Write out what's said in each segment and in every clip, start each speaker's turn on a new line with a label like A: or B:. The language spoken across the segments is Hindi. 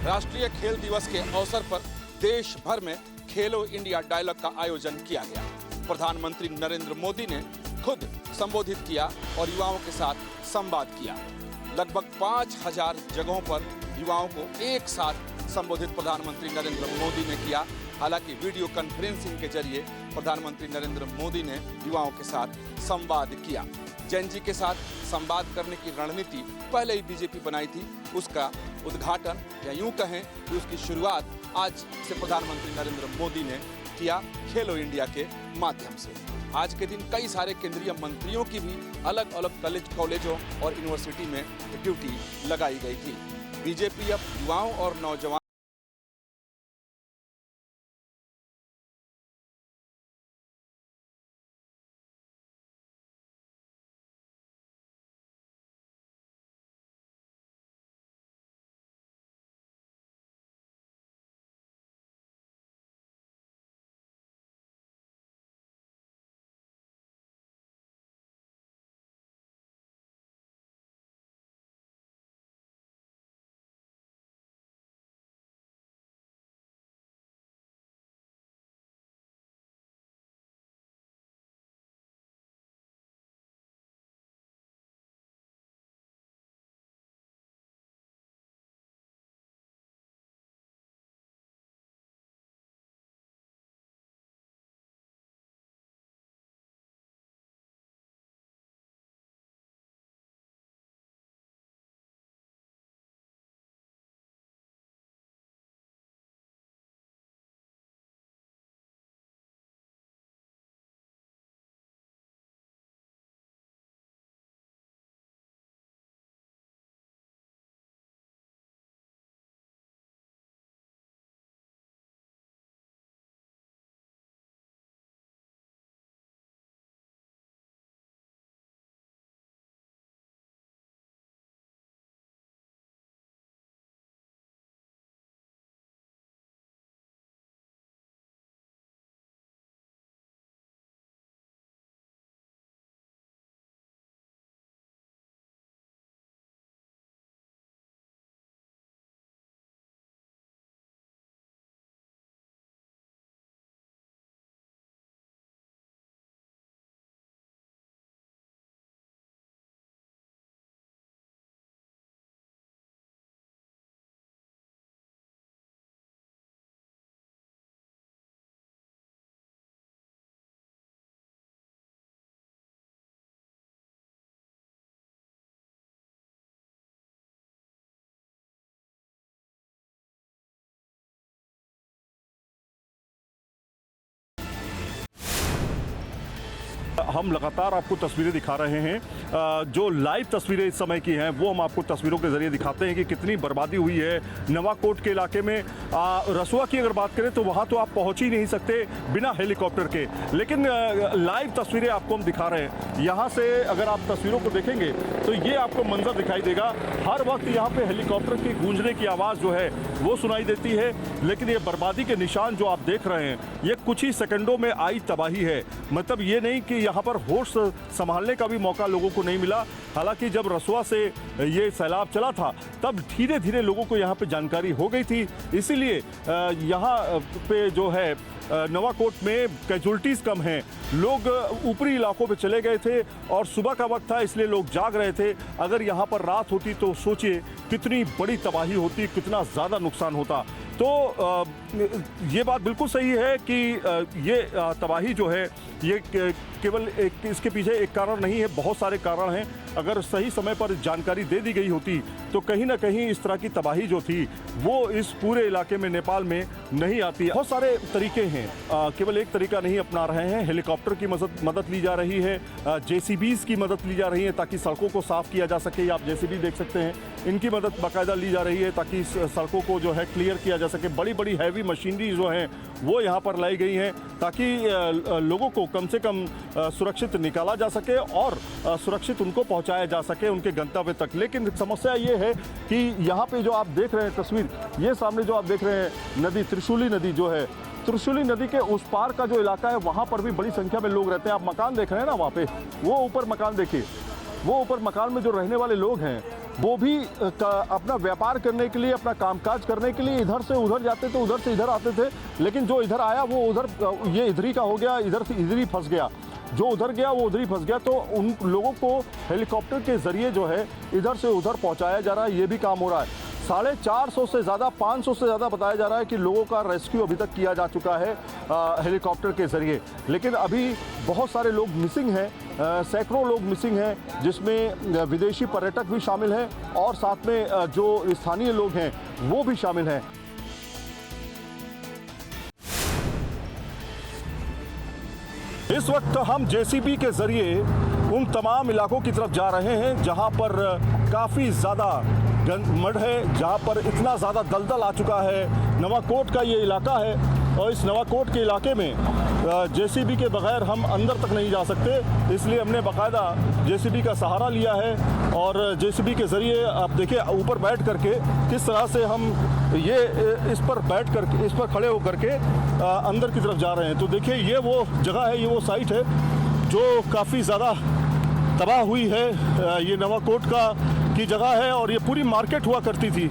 A: राष्ट्रीय खेल दिवस के अवसर पर देश भर में खेलो इंडिया डायलॉग का आयोजन किया गया। प्रधानमंत्री नरेंद्र मोदी ने खुद संबोधित किया और युवाओं के साथ संवाद किया। लगभग 5000 जगहों पर युवाओं को एक साथ संबोधित प्रधानमंत्री नरेंद्र मोदी ने किया। हालांकि वीडियो कॉन्फ्रेंसिंग के जरिए प्रधानमंत्री नरेंद्र मोदी ने युवाओं के साथ संवाद किया। जैन जी के साथ संवाद करने की रणनीति पहले ही बीजेपी बनाई थी, उसका उद्घाटन या यूं कहें कि उसकी शुरुआत आज से प्रधानमंत्री नरेंद्र मोदी ने किया खेलो इंडिया के माध्यम से। आज के दिन कई सारे केंद्रीय मंत्रियों की भी अलग अलग कॉलेजों और यूनिवर्सिटी में ड्यूटी लगाई गई थी। बीजेपी अब युवाओं और नौजवान
B: हम लगातार आपको तस्वीरें दिखा रहे हैं। जो लाइव तस्वीरें इस समय की हैं वो हम आपको तस्वीरों के जरिए दिखाते हैं कि कितनी बर्बादी हुई है नवाकोट के इलाके में। रसुआ की अगर बात करें तो वहाँ तो आप पहुँच ही नहीं सकते बिना हेलीकॉप्टर के, लेकिन लाइव तस्वीरें आपको हम दिखा रहे हैं। यहाँ से अगर आप तस्वीरों को देखेंगे तो ये आपको मंजर दिखाई देगा। हर वक्त यहाँ पे हेलीकॉप्टर की गूंजने की आवाज़ जो है वो सुनाई देती है, लेकिन ये बर्बादी के निशान जो आप देख रहे हैं ये कुछ ही सेकंडों में आई तबाही है। मतलब ये नहीं कि यहाँ पर होश संभालने का भी मौका लोगों को नहीं मिला। हालांकि जब रसुआ से ये सैलाब चला था तब धीरे धीरे लोगों को यहाँ पे जानकारी हो गई थी, इसीलिए यहाँ पे जो है नवाकोट में कैजुअल्टीज़ कम हैं। लोग ऊपरी इलाकों पे चले गए थे और सुबह का वक्त था इसलिए लोग जाग रहे थे। अगर यहाँ पर रात होती तो सोचिए कितनी बड़ी तबाही होती, कितना ज़्यादा नुकसान होता। तो ये बात बिल्कुल सही है कि ये तबाही जो है ये केवल इसके पीछे एक कारण नहीं है, बहुत सारे कारण हैं। अगर सही समय पर जानकारी दे दी गई होती तो कहीं ना कहीं इस तरह की तबाही जो थी वो इस पूरे इलाके में नेपाल में नहीं आती। बहुत सारे तरीके हैं, केवल एक तरीका नहीं अपना रहे हैं। हेलीकॉप्टर की मदद ली जा रही है, जेसीबीज़ की मदद ली जा रही है ताकि सड़कों को साफ़ किया जा सके। आप जेसीबी देख सकते हैं, इनकी मदद बाकायदा ली जा रही है ताकि सड़कों को जो है क्लियर किया जा सके। बड़ी बड़ी हैवी मशीनरी जो हैं वो यहाँ पर लाई गई हैं ताकि लोगों को कम से कम सुरक्षित निकाला जा सके और सुरक्षित उनको पहुँचाया जा सके उनके गंतव्य तक। लेकिन समस्या ये है कि यहाँ पे जो आप देख रहे हैं तस्वीर, ये सामने जो आप देख रहे हैं नदी, त्रिशूली नदी जो है, त्रिशूली नदी के उस पार का जो इलाका है वहाँ पर भी बड़ी संख्या में लोग रहते हैं। आप मकान देख रहे हैं ना वहाँ पे, वो ऊपर मकान देखिए, वो ऊपर मकान में जो रहने वाले लोग हैं वो भी अपना व्यापार करने के लिए, अपना कामकाज करने के लिए इधर से उधर जाते थे, उधर से इधर आते थे। लेकिन जो इधर आया वो उधर, ये इधर ही का हो गया, इधर से इधर ही फंस गया। जो उधर गया वो उधर ही फंस गया। तो उन लोगों को हेलीकॉप्टर के ज़रिए जो है इधर से उधर पहुंचाया जा रहा है, ये भी काम हो रहा है। 450 से ज़्यादा, 500 से ज़्यादा बताया जा रहा है कि लोगों का रेस्क्यू अभी तक किया जा चुका है हेलीकॉप्टर के ज़रिए। लेकिन अभी बहुत सारे लोग मिसिंग हैं, सैकड़ों लोग मिसिंग हैं, जिसमें विदेशी पर्यटक भी शामिल हैं और साथ में जो स्थानीय लोग हैं वो भी शामिल हैं। इस वक्त हम जेसीबी के ज़रिए उन तमाम इलाकों की तरफ जा रहे हैं जहां पर काफ़ी ज़्यादा मड है, जहां पर इतना ज़्यादा दलदल आ चुका है। नवाकोट का ये इलाका है और इस नवाकोट के इलाके में जेसीबी के बगैर हम अंदर तक नहीं जा सकते, इसलिए हमने बाकायदा जेसीबी का सहारा लिया है। और जेसीबी के ज़रिए आप देखिए ऊपर बैठ करके किस तरह से हम ये इस पर बैठ करके, इस पर खड़े होकर के अंदर की तरफ जा रहे हैं। तो देखिए ये वो जगह है, ये वो साइट है जो काफ़ी ज़्यादा तबाह हुई है। ये नवाकोट की जगह है और ये पूरी मार्केट हुआ करती थी।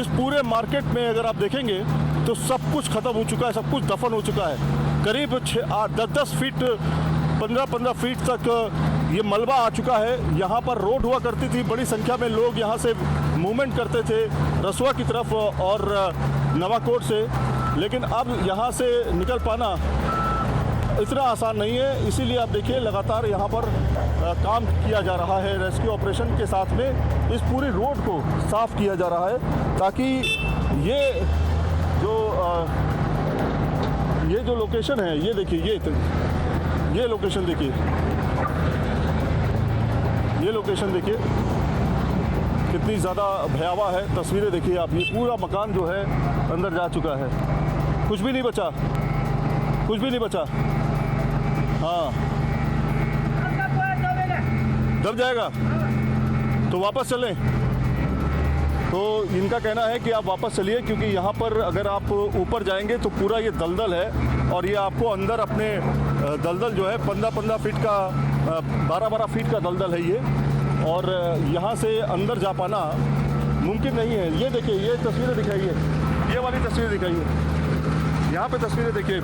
B: इस पूरे मार्केट में अगर आप देखेंगे तो सब कुछ ख़त्म हो चुका है, सब कुछ दफन हो चुका है। करीब 10-10 फीट, 15-15 फीट तक ये मलबा आ चुका है। यहाँ पर रोड हुआ करती थी, बड़ी संख्या में लोग यहाँ से मूवमेंट करते थे रसुआ की तरफ और नवाकोट से। लेकिन अब यहाँ से निकल पाना इतना आसान नहीं है, इसीलिए आप देखिए लगातार यहाँ पर काम किया जा रहा है। रेस्क्यू ऑपरेशन के साथ में इस पूरी रोड को साफ़ किया जा रहा है ताकि ये जो लोकेशन है, ये देखिए, ये लोकेशन देखिए, ये लोकेशन देखिए कितनी ज़्यादा भयावह है। तस्वीरें देखिए आप, ये पूरा मकान जो है अंदर जा चुका है, कुछ भी नहीं बचा, कुछ भी नहीं बचा। हाँ, दब जाएगा तो वापस चलें। तो इनका कहना है कि आप वापस चलिए, क्योंकि यहाँ पर अगर आप ऊपर जाएंगे तो पूरा ये दलदल है और ये आपको अंदर अपने दलदल जो है 15-15 फीट का, 12-12 फीट का दलदल है ये, और यहाँ से अंदर जा पाना मुमकिन नहीं है। ये देखिए, ये तस्वीरें दिखाइए, ये वाली तस्वीरें दिखाइए, यहाँ पे तस्वीरें देखिए,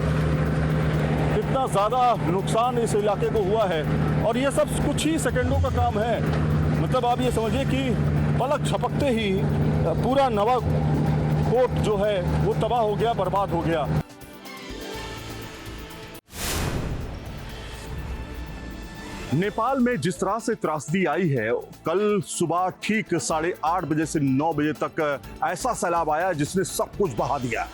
B: कितना ज़्यादा नुकसान इस इलाके को हुआ है। और ये सब कुछ ही सेकंडों का काम है। मतलब आप ये समझिए कि पलक झपकते ही पूरा नवाकोट जो है वो तबाह हो गया, बर्बाद हो गया। नेपाल में जिस तरह से त्रासदी आई है, कल सुबह ठीक 8:30 बजे से 9 बजे तक ऐसा सैलाब आया जिसने सब कुछ बहा दिया।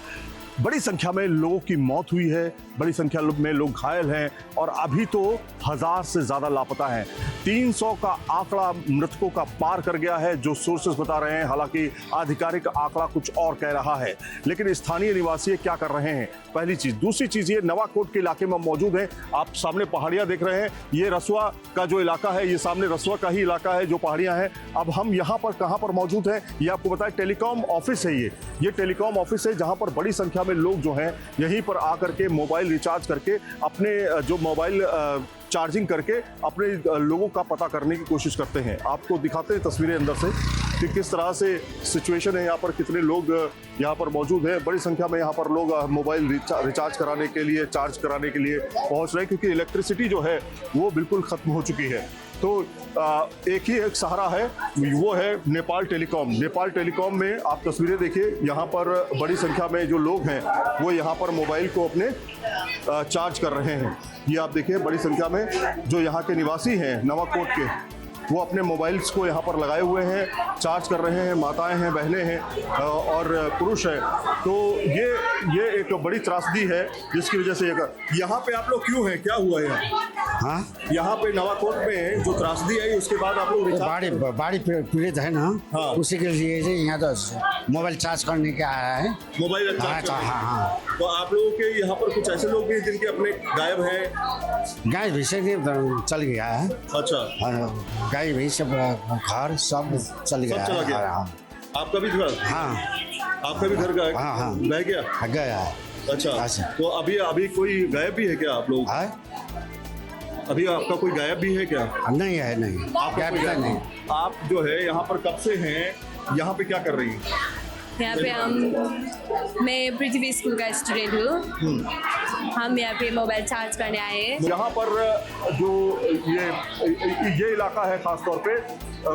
B: बड़ी संख्या में लोगों की मौत हुई है, बड़ी संख्या में लोग घायल हैं और अभी तो 1000 से ज़्यादा लापता हैं। 300 का आंकड़ा मृतकों का पार कर गया है जो सोर्सेस बता रहे हैं। हालांकि आधिकारिक आंकड़ा कुछ और कह रहा है, लेकिन स्थानीय निवासी क्या कर रहे हैं, पहली चीज़। दूसरी चीज़, ये नवाकोट के इलाके में मौजूद हैं। आप सामने पहाड़ियाँ देख रहे हैं, ये रसुआ का जो इलाका है, ये सामने रसुआ का ही इलाका है जो पहाड़ियाँ हैं। अब हम यहाँ पर कहाँ पर मौजूद हैं ये आपको बताएं। टेलीकॉम ऑफिस है ये टेलीकॉम ऑफिस है जहाँ पर बड़ी संख्या में लोग जो हैं यहीं पर आकर के मोबाइल रिचार्ज करके अपने जो मोबाइल चार्जिंग करके अपने लोगों का पता करने की कोशिश करते हैं। आपको दिखाते हैं तस्वीरें अंदर से कि किस तरह से सिचुएशन है यहाँ पर, कितने लोग यहाँ पर मौजूद हैं। बड़ी संख्या में यहाँ पर लोग मोबाइल रिचार्ज कराने के लिए, चार्ज कराने के लिए पहुँच रहे हैं, क्योंकि इलेक्ट्रिसिटी जो है वो बिल्कुल ख़त्म हो चुकी है। तो एक ही एक सहारा है, वो है नेपाल टेलीकॉम। नेपाल टेलीकॉम में आप तस्वीरें देखिए, यहाँ पर बड़ी संख्या में जो लोग हैं वो यहाँ पर मोबाइल को अपने चार्ज कर रहे हैं। ये आप देखिए, बड़ी संख्या में जो यहाँ के निवासी हैं नवाकोट के, वो अपने मोबाइल्स को यहाँ पर लगाए हुए हैं, चार्ज कर रहे हैं। माताएं हैं, बहनें हैं और पुरुष हैं। तो ये एक बड़ी त्रासदी है जिसकी वजह से यहाँ पे आप लोग क्यों हैं, क्या हुआ है?
C: हाँ,
B: यहाँ पे नवाकोट में जो त्रासदी आई उसके बाद आप लोग
C: बाढ़ी पीड़ित है ना,
B: हाँ।
C: उसी के लिए यहाँ तो मोबाइल चार्ज करने के आया है।
B: मोबाइल चार्ज करने।
C: हाँ।
B: तो आप लोगों के यहाँ पर कुछ ऐसे लोग भी हैं जिनके अपने गायब हैं?
C: गाय भी से चल गया है।
B: अच्छा,
C: गाय भी सब घर सब चल गया
B: चला गया।
C: हाँ।
B: आपका भी घर?
C: हाँ,
B: आपका भी घर का
C: हाँ।
B: बह गया?
C: गया।
B: अच्छा, तो अभी कोई गायब भी है क्या आप लोग? अभी आपका कोई गायब भी है क्या?
C: नहीं है, नहीं
B: आपका
C: क्या
B: कोई
C: पता
B: गायब
C: नहीं।
B: आप जो है यहाँ पर कब से हैं? यहाँ पे क्या कर रही हैं?
D: यहाँ पे मैं पृथ्वी स्कूल का स्टूडेंट हूँ। हम यहाँ पे मोबाइल चार्ज करने आए हैं।
B: यहाँ पर जो ये इलाका है खास तौर पे,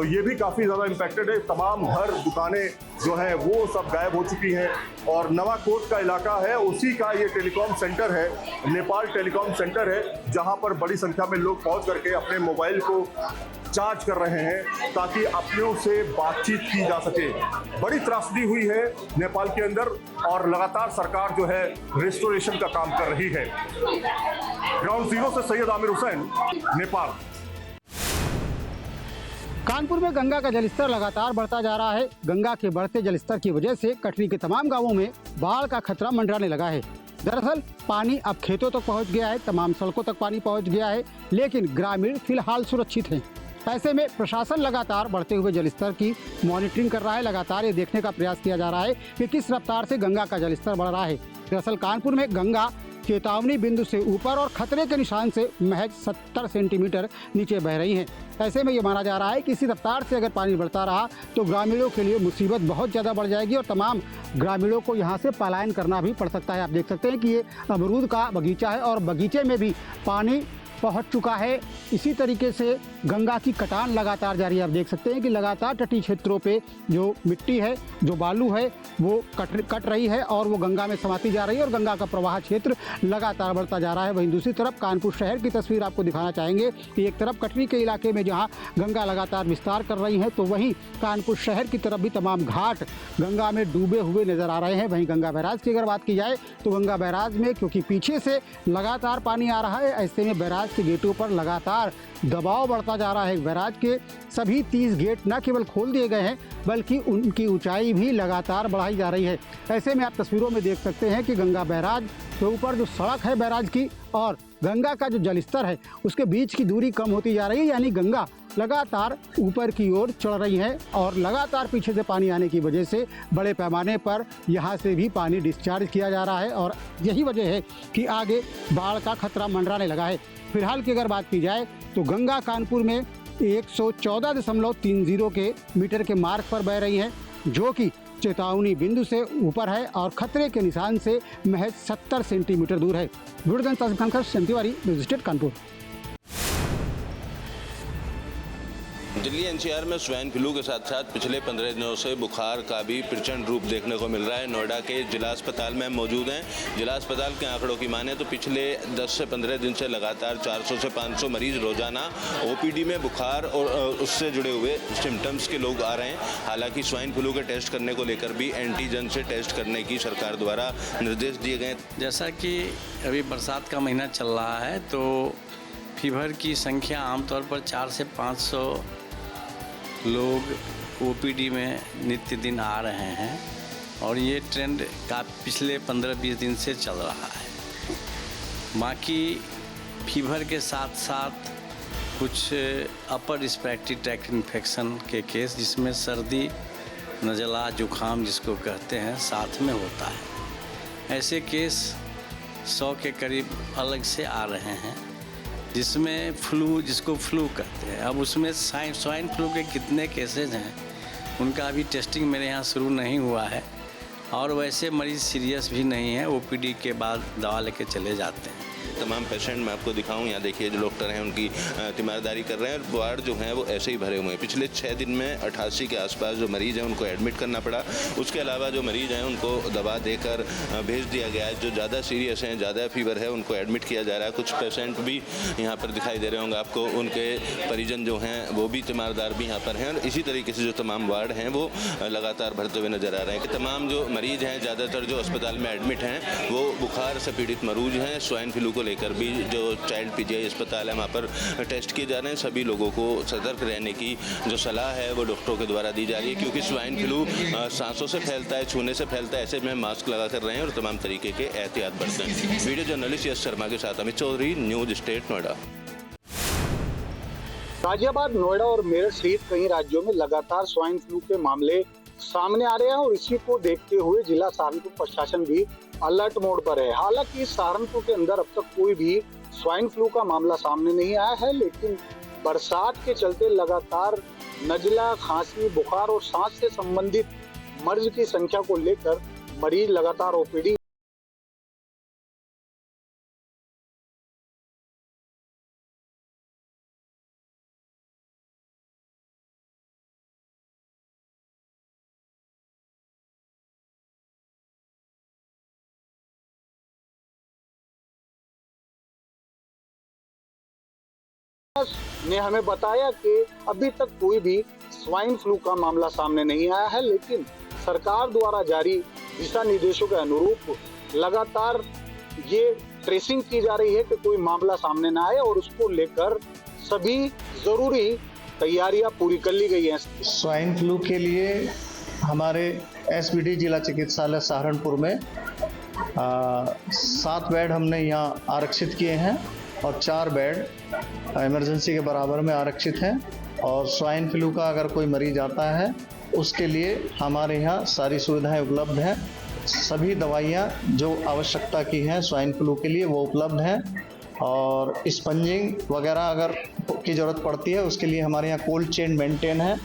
B: ये भी काफ़ी ज़्यादा इम्पैक्टेड है। तमाम घर दुकानें जो हैं वो सब गायब हो चुकी हैं और नवाकोट का इलाका है, उसी का ये टेलीकॉम सेंटर है, नेपाल टेलीकॉम सेंटर है, जहाँ पर बड़ी संख्या में लोग पहुँच करके अपने मोबाइल को चार्ज कर रहे हैं ताकि अपनों से बातचीत की जा सके। बड़ी त्रासदी हुई है नेपाल के अंदर और लगातार सरकार जो है रेस्टोरेशन का काम कर रही है। ग्राउंड जीरो से सैयद आमिर हुसैन, नेपाल।
E: कानपुर में गंगा का जलस्तर लगातार बढ़ता जा रहा है। गंगा के बढ़ते जलस्तर की वजह से कटनी के तमाम गांवों में बाढ़ का खतरा मंडराने लगा है। दरअसल पानी अब खेतों तक पहुंच गया है, तमाम सड़कों तक पानी पहुंच गया है, लेकिन ग्रामीण फिलहाल सुरक्षित हैं। ऐसे में प्रशासन लगातार बढ़ते हुए जलस्तर की मॉनिटरिंग कर रहा है। लगातार ये देखने का प्रयास किया जा रहा है कि किस रफ्तार से गंगा का जलस्तर बढ़ रहा है। दरअसल कानपुर में गंगा चेतावनी बिंदु से ऊपर और खतरे के निशान से महज 70 सेंटीमीटर नीचे बह रही हैं। ऐसे में ये माना जा रहा है कि इसी रफ्तार से अगर पानी बढ़ता रहा तो ग्रामीणों के लिए मुसीबत बहुत ज़्यादा बढ़ जाएगी और तमाम ग्रामीणों को यहाँ से पलायन करना भी पड़ सकता है। आप देख सकते हैं कि ये अमरूद का बगीचा है और बगीचे में भी पानी पहुंच चुका है। इसी तरीके से गंगा की कटान लगातार जारी है। आप देख सकते हैं कि लगातार तटीय क्षेत्रों पे जो मिट्टी है, जो बालू है, वो कट रही है और वो गंगा में समाती जा रही है और गंगा का प्रवाह क्षेत्र लगातार बढ़ता जा रहा है। वहीं दूसरी तरफ कानपुर शहर की तस्वीर आपको दिखाना चाहेंगे कि एक तरफ कटनी के इलाके में जहाँ गंगा लगातार विस्तार कर रही है, तो वहीं कानपुर शहर की तरफ भी तमाम घाट गंगा में डूबे हुए नजर आ रहे हैं। वहीं गंगा बैराज की अगर बात की जाए तो गंगा बैराज में क्योंकि पीछे से लगातार पानी आ रहा है, ऐसे में बैराज के गेटों पर लगातार दबाव बढ़ता जा रहा है। बैराज के सभी 30 गेट न केवल खोल दिए गए हैं बल्कि उनकी ऊंचाई भी लगातार बढ़ाई जा रही है। ऐसे में आप तस्वीरों में देख सकते हैं कि गंगा बैराज के ऊपर जो सड़क है बैराज की और गंगा का जो जलस्तर है उसके बीच की दूरी कम होती जा रही है, यानी गंगा लगातार ऊपर की ओर चढ़ रही है और लगातार पीछे से पानी आने की वजह से बड़े पैमाने पर यहाँ से भी पानी डिस्चार्ज किया जा रहा है और यही वजह है कि आगे बाढ़ का खतरा मंडराने लगा है। फिलहाल की अगर बात की जाए तो गंगा कानपुर में 114.30 के मीटर के मार्ग पर बह रही है, जो कि चेतावनी बिंदु से ऊपर है और खतरे के निशान से महज 70 सेंटीमीटर दूर है। Tiwari, news state Kanpur.
F: Delhi NCR में स्वाइन फ्लू के साथ साथ पिछले 15 दिनों से बुखार का भी प्रचंड रूप देखने को मिल रहा है। नोएडा के जिला अस्पताल में हम मौजूद हैं। जिला अस्पताल के आंकड़ों की माने तो पिछले 10 से 15 दिन से लगातार 400 से 500 मरीज रोजाना ओपीडी में बुखार और उससे जुड़े हुए सिम्टम्स के लोग आ रहे हैं। हालांकि स्वाइन फ्लू के टेस्ट करने को लेकर भी एंटीजन से टेस्ट करने की सरकार द्वारा निर्देश दिए गए।
G: जैसा कि अभी बरसात का महीना चल रहा है तो फीवर की संख्या आमतौर पर 400 से 500 लोग ओपीडी में नित्य दिन आ रहे हैं और ये ट्रेंड का पिछले 15-20 दिन से चल रहा है। बाकी फीवर के साथ साथ कुछ अपर रिस्पिरेटरी ट्रैक्ट इन्फेक्शन के केस, जिसमें सर्दी, नज़ला, जुखाम जिसको कहते हैं, साथ में होता है। ऐसे केस 100 के करीब अलग से आ रहे हैं, जिसमें फ्लू, जिसको फ्लू कहते हैं। अब उसमें स्वाइन फ्लू के कितने केसेज हैं उनका अभी टेस्टिंग मेरे यहाँ शुरू नहीं हुआ है और वैसे मरीज़ सीरियस भी नहीं है, ओपीडी के बाद दवा लेके चले जाते हैं।
F: तमाम पेशेंट मैं आपको दिखाऊं, यहाँ देखिए जो डॉक्टर हैं उनकी तीमारदारी कर रहे हैं और वार्ड जो हैं वो ऐसे ही भरे हुए हैं। पिछले 6 दिन में 88 के आसपास जो मरीज़ हैं उनको एडमिट करना पड़ा। उसके अलावा जो मरीज़ हैं उनको दवा देकर भेज दिया गया है। जो ज़्यादा सीरियस हैं, ज़्यादा फीवर है, उनको एडमिट किया जा रहा है। कुछ पेशेंट भी यहाँ पर दिखाई दे रहे होंगे आपको, उनके परिजन जो हैं वो भी तीमारदार भी यहाँ पर हैं और इसी तरीके से जो तमाम वार्ड हैं वो लगातार भरते हुए नजर आ रहे हैं। कि तमाम जो मरीज़ हैं, ज़्यादातर जो अस्पताल में एडमिट हैं वो बुखार से पीड़ित मरीज हैं। स्वाइन फ्लू को लेकर भी जो चाइल्ड पीजीआई अस्पताल है वहाँ पर टेस्ट किए जा रहे हैं। सभी लोगों को सतर्क रहने की जो सलाह है वो डॉक्टरों के द्वारा दी जा रही है, क्योंकि स्वाइन फ्लू सांसों से फैलता है, छूने से फैलता है। ऐसे में मास्क लगा कर रहे हैं और तमाम तरीके के एहतियात बरतें। वीडियो जर्नलिस्ट यश शर्मा के साथ अमित चौधरी, न्यूज़ स्टेट नोएडा।
H: गाजियाबाद, नोएडा और मेरठ सहित कई राज्यों में लगातार स्वाइन फ्लू के मामले सामने आ रहे हैं और इसी को देखते हुए जिला सहारनपुर प्रशासन भी अलर्ट मोड पर है। हालांकि सहारनपुर के अंदर अब तक कोई भी स्वाइन फ्लू का मामला सामने नहीं आया है, लेकिन बरसात के चलते लगातार नजला, खांसी, बुखार और सांस से संबंधित मर्ज की संख्या को लेकर मरीज लगातार ओपीडी ने हमें बताया कि अभी तक कोई भी स्वाइन फ्लू का मामला सामने नहीं आया है, लेकिन सरकार द्वारा जारी दिशा निर्देशों के अनुरूप लगातार ये ट्रेसिंग की जा रही है कि कोई मामला सामने ना आए और उसको लेकर सभी जरूरी तैयारियां पूरी कर ली गई हैं।
I: स्वाइन फ्लू के लिए हमारे एसबीडी जिला चिकित्सालय सहारनपुर में 7 बेड हमने यहाँ आरक्षित किए हैं और 4 बेड इमरजेंसी के बराबर में आरक्षित हैं। और स्वाइन फ्लू का अगर कोई मरीज आता है उसके लिए हमारे यहाँ सारी सुविधाएं उपलब्ध हैं। सभी दवाइयाँ जो आवश्यकता की हैं स्वाइन फ्लू के लिए वो उपलब्ध हैं, और स्पंजिंग वगैरह अगर की ज़रूरत पड़ती है उसके लिए हमारे यहाँ कोल्ड चेन मेंटेन है।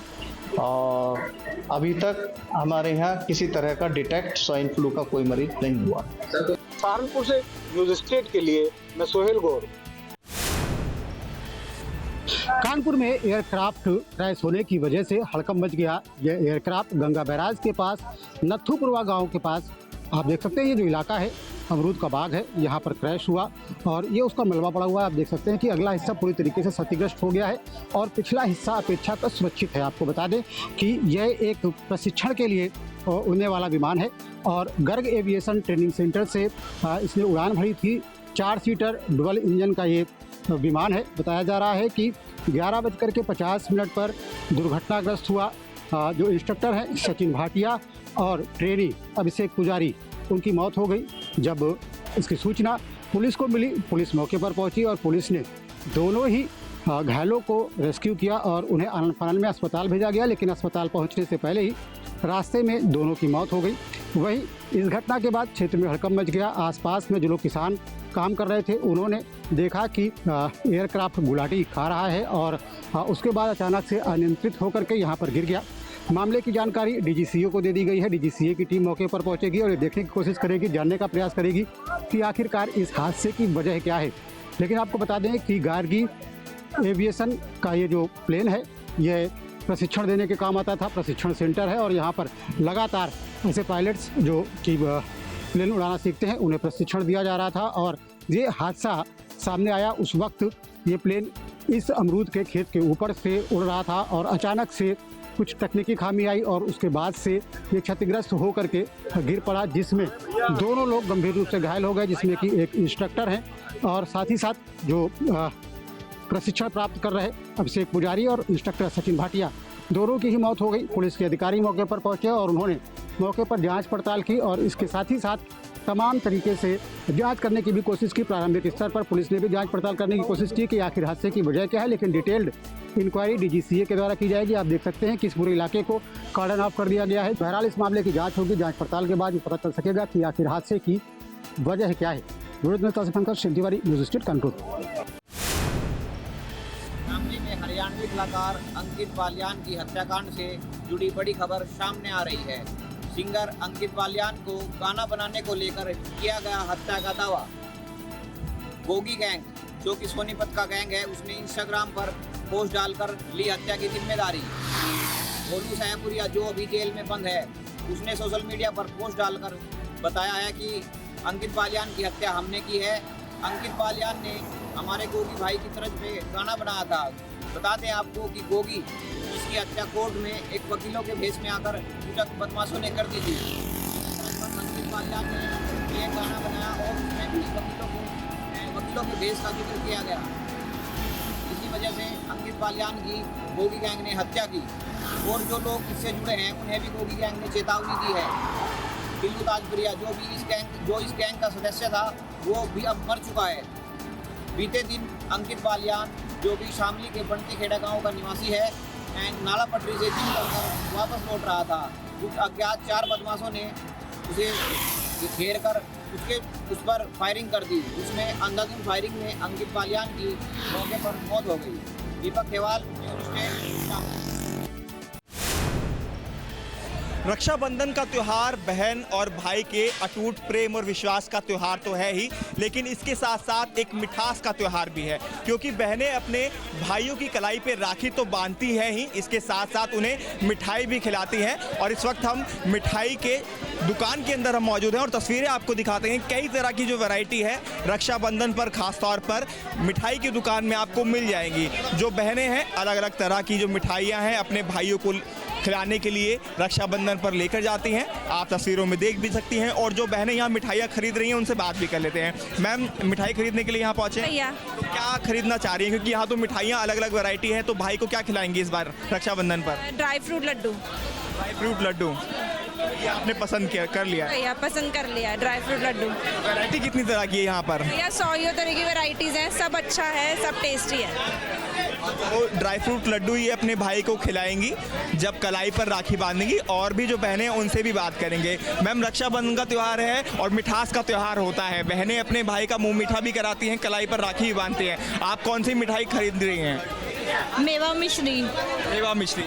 I: और अभी तक हमारे यहाँ किसी तरह का डिटेक्ट स्वाइन फ्लू का कोई मरीज नहीं हुआ।
H: सहारनपुर से न्यूज स्टेट के लिए मैं सोहेल गौर।
E: कानपुर में एयरक्राफ्ट क्रैश होने की वजह से हड़कंप मच गया। यह एयरक्राफ्ट गंगा बैराज के पास नथुपुरवा गांव के पास, आप देख सकते हैं ये जो इलाका है अमरूद का बाग है, यहाँ पर क्रैश हुआ और ये उसका मलबा पड़ा हुआ है। आप देख सकते हैं कि अगला हिस्सा पूरी तरीके से क्षतिग्रस्त हो गया है और पिछला हिस्सा अपेक्षाकृत सुरक्षित है। आपको बता दें कि यह एक प्रशिक्षण के लिए उड़ने वाला विमान है और गर्ग एविएशन ट्रेनिंग सेंटर से इसने उड़ान भरी थी। 4 सीटर डुअल इंजन का ये विमान है। बताया जा रहा है कि 11:50 पर दुर्घटनाग्रस्त हुआ। जो इंस्ट्रक्टर हैं सचिन भाटिया और ट्रेनी अभिषेक पुजारी, उनकी मौत हो गई। जब इसकी सूचना पुलिस को मिली, पुलिस मौके पर पहुंची और पुलिस ने दोनों ही घायलों को रेस्क्यू किया और उन्हें आनंद फानंद में अस्पताल भेजा गया, लेकिन अस्पताल पहुंचने से पहले ही रास्ते में दोनों की मौत हो गई। वहीं इस घटना के बाद क्षेत्र में हड़कंप मच गया। आसपास में जो लोग किसान काम कर रहे थे उन्होंने देखा कि एयरक्राफ्ट गुलाटी खा रहा है और उसके बाद अचानक से अनियंत्रित होकर के यहाँ पर गिर गया। मामले की जानकारी डीजीसीए को दे दी गई है। डीजीसीए की टीम मौके पर पहुंचेगी और ये देखने की कोशिश करेगी, जानने का प्रयास करेगी कि आखिरकार इस हादसे की वजह क्या है। लेकिन आपको बता दें कि गार्गी एविएशन का ये जो प्लेन है ये प्रशिक्षण देने के काम आता था, प्रशिक्षण सेंटर है और यहाँ पर लगातार ऐसे पायलट्स जो कि प्लेन उड़ाना सीखते हैं उन्हें प्रशिक्षण दिया जा रहा था। और ये हादसा सामने आया उस वक्त ये प्लेन इस अमरूद के खेत के ऊपर से उड़ रहा था और अचानक से कुछ तकनीकी खामी आई और उसके बाद से ये क्षतिग्रस्त होकर के गिर पड़ा, जिसमें दोनों लोग गंभीर रूप से घायल हो गए, जिसमें कि एक इंस्ट्रक्टर हैं और साथ ही साथ जो प्रशिक्षण प्राप्त कर रहे अभिषेक पुजारी और इंस्ट्रक्टर सचिन भाटिया, दोनों की ही मौत हो गई। पुलिस के अधिकारी मौके पर पहुंचे और उन्होंने मौके पर जांच पड़ताल की और इसके साथ ही साथ तमाम तरीके से जांच करने की भी कोशिश की। प्रारंभिक स्तर पर पुलिस ने भी जांच पड़ताल करने की कोशिश की कि आखिर हादसे की वजह क्या है, लेकिन डिटेल्ड इंक्वायरी डीजीसीए के द्वारा की जाएगी। आप देख सकते हैं कि इस पूरे इलाके को कार्डन ऑफ कर दिया गया है। बहरहाल इस मामले की जाँच होगी, जाँच पड़ताल के बाद पता चल सकेगा कि आखिर हादसे की वजह क्या है। News state Kanpur.
J: हरियाणवी कलाकार अंकित बालियान की हत्याकांड से जुड़ी बड़ी खबर सामने आ रही है। सिंगर अंकित बालियान को गाना बनाने को लेकर किया गया हत्या का दावा। गोगी गैंग, जो कि सोनीपत का गैंग है, उसने इंस्टाग्राम पर पोस्ट डालकर ली हत्या की जिम्मेदारी। भोलू सायापुरिया, जो अभी जेल में बंद है, उसने सोशल मीडिया पर पोस्ट डालकर बताया है कि अंकित बालियान की हत्या हमने की है। अंकित बालियान ने हमारे गोगी भाई की तरफ पे गाना बनाया था। बता दें आपको कि गोगी, इसकी हत्या कोर्ट में एक वकीलों के भेष में आकर कुछ बदमाशों ने कर दी थी। अंकित बालियान ने एक गाना बनाया और उसमें भी वकीलों के भेष का जिक्र किया गया। इसी वजह से अंकित बालियान की गोगी गैंग ने हत्या की और जो लोग इससे जुड़े हैं उन्हें भी गोगी गैंग ने चेतावनी दी है। बिल्लू ताजपुरिया, जो इस गैंग का सदस्य था, वो भी अब मर चुका है। बीते दिन अंकित बालियान, जो कि शामली के बंटी खेड़ा गांव का निवासी है, नाला पटरी से जिम करकर वापस लौट रहा था। कुछ अज्ञात 4 बदमाशों ने उसे घेर कर उस पर फायरिंग कर दी। उसमें अंधाधुंध फायरिंग में अंकित बालियान की मौके पर मौत हो गई। दीपक खेवाल, न्यूज़ स्टेट।
K: रक्षाबंधन का त्यौहार बहन और भाई के अटूट प्रेम और विश्वास का त्यौहार तो है ही, लेकिन इसके साथ साथ एक मिठास का त्यौहार भी है, क्योंकि बहनें अपने भाइयों की कलाई पे राखी तो बांधती हैं ही, इसके साथ साथ उन्हें मिठाई भी खिलाती हैं। और इस वक्त हम मिठाई के दुकान के अंदर हम मौजूद हैं और तस्वीरें आपको दिखाते हैं। कई तरह की जो वैरायटी है रक्षाबंधन पर खास तौर पर मिठाई की दुकान में आपको मिल जाएंगी। जो बहनें हैं अलग अलग तरह की जो मिठाइयाँ हैं अपने भाइयों को खिलाने के लिए रक्षाबंधन पर लेकर जाती हैं, आप तस्वीरों में देख भी सकती हैं। और जो बहनें यहाँ मिठाइयाँ खरीद रही हैं उनसे बात भी कर लेते हैं। मैम, मिठाई खरीदने के लिए यहाँ पहुँचे हैं, तो क्या खरीदना चाह रही हैं? क्योंकि यहाँ तो मिठाइयाँ अलग अलग वैरायटी है, तो भाई को क्या खिलाएंगी इस बार रक्षाबंधन पर?
L: Dry fruit laddu.
K: Dry fruit laddu ये आपने पसंद कर लिया है?
L: भैया पसंद कर लिया ड्राई फ्रूट लड्डू।
K: वैरायटी कितनी तरह की है यहाँ पर?
L: भैया 100 तरह की वैरायटीज़ हैं, सब अच्छा है, सब टेस्टी है।
K: तो ड्राई फ्रूट लड्डू ये अपने भाई को खिलाएंगी जब कलाई पर राखी बांधेंगी। और भी जो बहनें हैं उनसे भी बात करेंगे। मैम, रक्षाबंधन का त्यौहार है और मिठास का त्यौहार होता है, बहनें अपने भाई का मुंह मीठा भी कराती हैं, कलाई पर राखी भी बांधती हैं। आप कौन सी मिठाई खरीद रही हैं?
L: मेवा मिश्री।
K: मेवा मिश्री।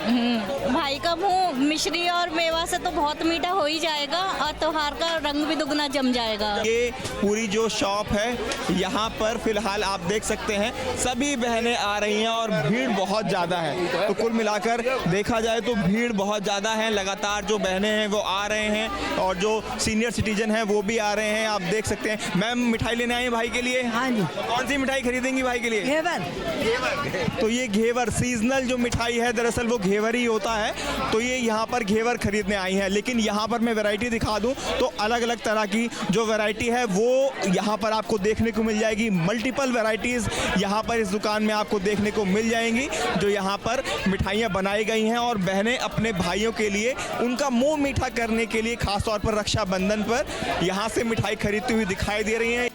L: भाई का मुंह मिश्री और मेवा से तो बहुत मीठा हो ही जाएगा और त्योहार का रंग भी दुगना जम जाएगा।
K: ये पूरी जो शॉप है यहाँ पर फिलहाल आप देख सकते हैं सभी बहनें आ रही हैं और भीड़ बहुत ज़्यादा है। तो कुल मिलाकर देखा जाए तो भीड़ बहुत ज़्यादा है। लगातार जो बहनें हैं वो आ रहे हैं और जो सीनियर सिटीजन हैं वो भी आ रहे हैं, आप देख सकते हैं। मैम, मिठाई लेने आई हैं भाई के लिए?
M: हाँ जी।
K: कौन सी मिठाई खरीदेंगी भाई के लिए?
M: घेवर।
K: तो ये घेवर सीजनल जो मिठाई है, दरअसल वो घेवर ही होता है। तो ये यहाँ पर घेवर खरीदने आई हैं। लेकिन यहाँ पर मैं वैरायटी दिखा दूँ तो अलग अलग तरह की जो वैरायटी है वो यहाँ पर आपको देखने को मिल जाएगी। मल्टीपल वैरायटीज़ यहाँ पर इस दुकान में आपको देखने को मिल जाएंगी, जो यहाँ पर मिठाइयाँ बनाई गई हैं और बहनें अपने भाइयों के लिए उनका मुँह मीठा करने के लिए खासतौर पर रक्षाबंधन पर यहाँ से मिठाई खरीदती हुई दिखाई दे रही हैं।